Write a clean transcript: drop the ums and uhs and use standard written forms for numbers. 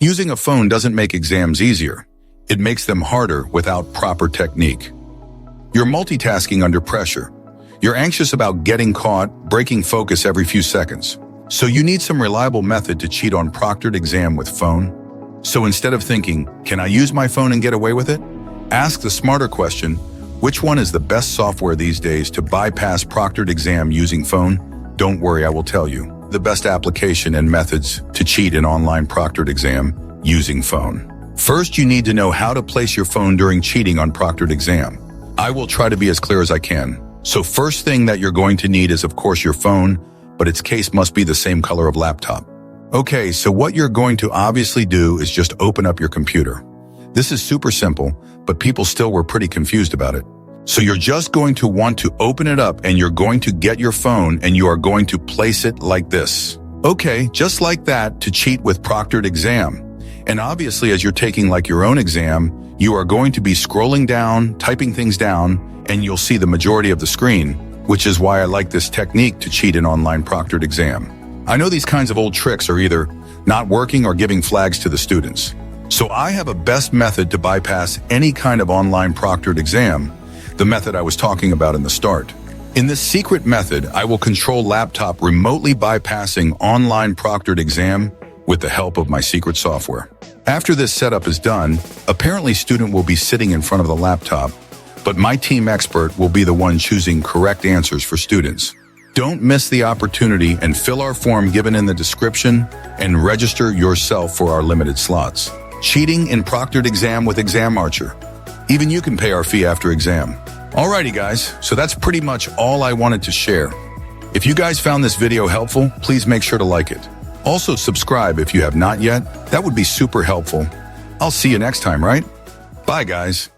Using a phone doesn't make exams easier. It makes them harder without proper technique. You're multitasking under pressure. You're anxious about getting caught, breaking focus every few seconds. So you need some reliable method to cheat on proctored exam with phone. So instead of thinking, can I use my phone and get away with it? Ask the smarter question, which one is the best software these days to bypass proctored exam using phone? Don't worry, I will tell you the best application and methods to cheat an online proctored exam using phone. First, you need to know how to place your phone during cheating on proctored exam. I will try to be as clear as I can. So first thing that you're going to need is, of course, your phone, but its case must be the same color of laptop. Okay, so what you're going to obviously do is just open up your computer. This is super simple, but people still were pretty confused about it. So you're just going to want to open it up and you're going to get your phone and you are going to place it like this. Okay, just like that to cheat with proctored exam. And obviously, as you're taking like your own exam, you are going to be scrolling down, typing things down, and you'll see the majority of the screen, which is why I like this technique to cheat an online proctored exam. I know these kinds of old tricks are either not working or giving flags to the students. So I have a best method to bypass any kind of online proctored exam, the method I was talking about in the start. In this secret method, I will control laptop remotely bypassing online proctored exam with the help of my secret software. After this setup is done, apparently student will be sitting in front of the laptop, but my team expert will be the one choosing correct answers for students. Don't miss the opportunity and fill our form given in the description and register yourself for our limited slots. Cheating in proctored exam with Exam Archer. Even you can pay our fee after exam. Alrighty guys, so that's pretty much all I wanted to share. If you guys found this video helpful, please make sure to like it. Also subscribe if you have not yet. That would be super helpful. I'll see you next time, right? Bye guys.